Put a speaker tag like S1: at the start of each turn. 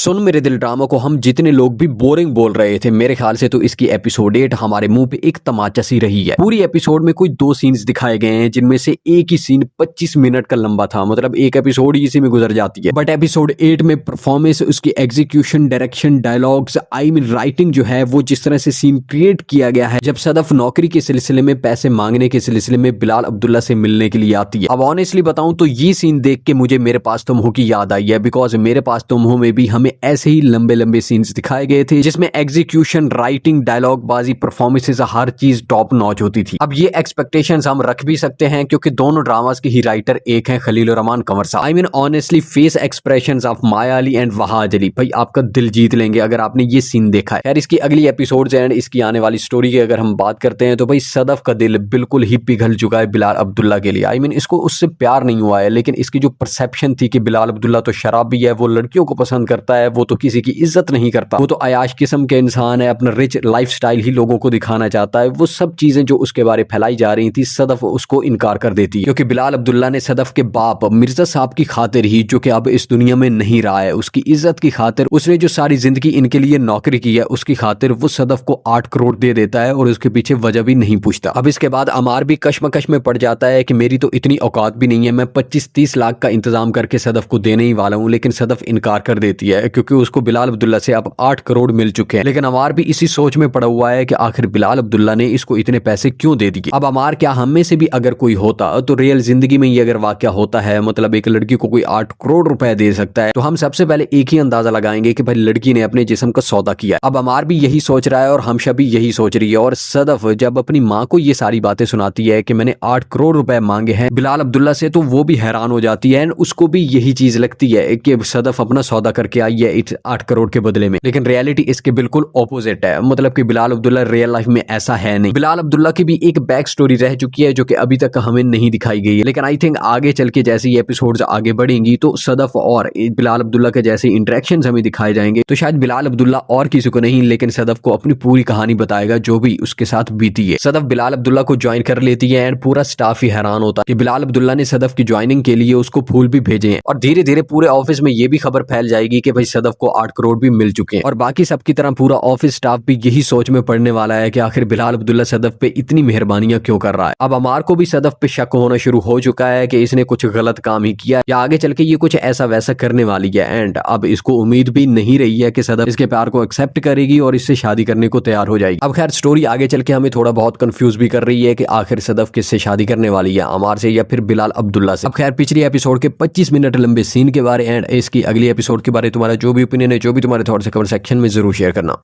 S1: सुन मेरे दिल ड्रामा को हम जितने लोग भी बोरिंग बोल रहे थे, मेरे ख्याल से तो इसकी एपिसोड 8 हमारे मुंह पे एक तमाचा सी रही है। पूरी एपिसोड में कोई 2 सीन्स दिखाए गए हैं, जिनमें से एक ही सीन 25 मिनट का लंबा था। मतलब एक एपिसोड ही इसी में गुजर जाती है। बट एपिसोड 8 में परफॉर्मेंस, उसकी execution, direction, dialogues, I mean writing जो है, वो जिस तरह से सीन क्रिएट किया गया है, जब सदफ नौकरी के सिलसिले में, पैसे मांगने के सिलसिले में बिलाल अब्दुल्ला से मिलने के लिए आती है। अब ऑनेस्टली बताऊं तो ये सीन देख के मुझे मेरे पास तुम हो की याद आई है, बिकॉज मेरे पास तुम हो में भी हमें ऐसे ही लंबे लंबे सीन्स दिखाए गए थे, जिसमें एग्जीक्यूशन, राइटिंग, डायलॉग बाजी, परफॉर्मेंसेस, हर चीज टॉप नॉच होती थी। अब ये एक्सपेक्टेशंस हम रख भी सकते हैं, क्योंकि दोनों ड्रामास के ही राइटर एक हैं, खलीलुर रहमान कंवर साहब। I mean honestly face expressions of Maya Ali and Wahaj Ali भाई आपका दिल जीत लेंगे अगर आपने ये सीन देखा है। यार इसकी अगली एपिसोड्स एंड इसकी आने वाली स्टोरी की अगर हम बात करते हैं तो भाई सदफ का दिल बिल्कुल ही पिघल चुका है बिलाल अब्दुल्ला के लिए। आई मीन इसको उससे प्यार नहीं हुआ है, लेकिन इसकी जो परसेप्शन थी कि बिलाल अब्दुल्ला तो शराबी है, वो लड़कियों को पसंद करता है, वो तो किसी की इज्जत नहीं करता, वो तो अयाश किस्म के इंसान है, अपना रिच लाइफस्टाइल ही लोगों को दिखाना चाहता है, वो सब चीजें जो उसके बारे फैलाई जा रही थी, सदफ उसको इनकार कर देती है। क्योंकि बिलाल अब्दुल्ला ने सदफ के बाप मिर्जा साहब की खातिर ही, जो कि अब इस दुनिया में नहीं रहा है, उसकी इज्जत की खातिर, उसने जो सारी जिंदगी इनके लिए नौकरी की है, उसकी खातिर वो सदफ को 8 करोड़ दे देता है और उसके पीछे वजह भी नहीं पूछता। अब इसके बाद अमार भी कश्मकश में पड़ जाता है कि मेरी तो इतनी औकात भी नहीं है, मैं 25-30 लाख का इंतजाम करके सदफ को देने ही वाला हूं, लेकिन सदफ इनकार कर देती है, क्योंकि उसको बिलाल अब्दुल्ला से अब 8 करोड़ मिल चुके हैं। लेकिन अमार भी इसी सोच में पड़ा हुआ है कि आखिर बिलाल अब्दुल्ला ने इसको इतने पैसे क्यों दे दिए। अब अमार क्या हम में से भी अगर कोई होता तो रियल जिंदगी में ये अगर वाकया होता है, मतलब एक लड़की को कोई 8 करोड़ रुपए दे सकता है, तो हम सबसे पहले एक ही अंदाजा लगाएंगे कि भाई लड़की ने अपने जिस्म का सौदा किया। अब अमार भी यही सोच रहा है और हमशा भी यही सोच रही है। और सदफ जब अपनी माँ को ये सारी बातें सुनाती है कि मैंने 8 करोड़ रुपए मांगे हैं बिलाल अब्दुल्ला से, तो वो भी हैरान हो जाती है। उसको भी यही चीज लगती है कि सदफ अपना सौदा करके आई है 8 करोड़ के बदले में। लेकिन रियलिटी इसके बिल्कुल ऑपोजिट है, मतलब कि बिलाल अब्दुल्ला रियल लाइफ में ऐसा है नहीं। बिलाल अब्दुल्ला की भी एक बैक स्टोरी रह चुकी है, जो कि अभी तक हमें नहीं दिखाई गई है। लेकिन आई थिंक आगे चल के जैसे ये एपिसोड्स आगे बढ़ेंगी तो सदफ और बिलाल अब्दुल्ला के जैसे इंटरेक्शंस हमें दिखाए जाएंगे, तो शायद बिलाल अब्दुल्ला और किसी को नहीं, लेकिन सदफ को अपनी पूरी कहानी बताएगा जो भी उसके साथ बीती है। सदफ बिलाल अब्दुल्ला को ज्वाइन कर लेती है एंड पूरा स्टाफ ही हैरान होता है कि बिलाल अब्दुल्ला ने सदफ की ज्वाइनिंग के लिए उसको फूल भी भेजे हैं। और धीरे धीरे पूरे ऑफिस में ये भी खबर फैल जाएगी कि भाई सदफ को 8 करोड़ भी मिल चुके हैं। और बाकी सबकी तरह पूरा ऑफिस स्टाफ भी यही सोच में पड़ने वाला है कि आखिर बिलाल अब्दुल्ला सदफ पे इतनी मेहरबानियां क्यों कर रहा है। अब अमार को भी सदफ पे शक होना शुरू हो चुका है कि इसने कुछ गलत काम ही किया या आगे चल के ये कुछ ऐसा वैसा करने वाली है। एंड अब इसको उम्मीद भी नहीं रही है कि सदफ इसके प्यार को एक्सेप्ट करेगी और इससे शादी करने को तैयार हो जाएगी। अब खैर स्टोरी आगे चल के हमें थोड़ा बहुत कंफ्यूज भी कर रही है कि आखिर सदफ किससे शादी करने वाली है, अमार से या फिर बिलाल अब्दुल्ला से। अब खैर पिछली एपिसोड के 25 मिनट लंबे सीन के बारे एंड इसकी अगली एपिसोड के बारे तुम्हारा जो भी ओपिनियन है, जो भी तुम्हारे थॉट्स है, कमेंट सेक्शन में जरूर शेयर करना।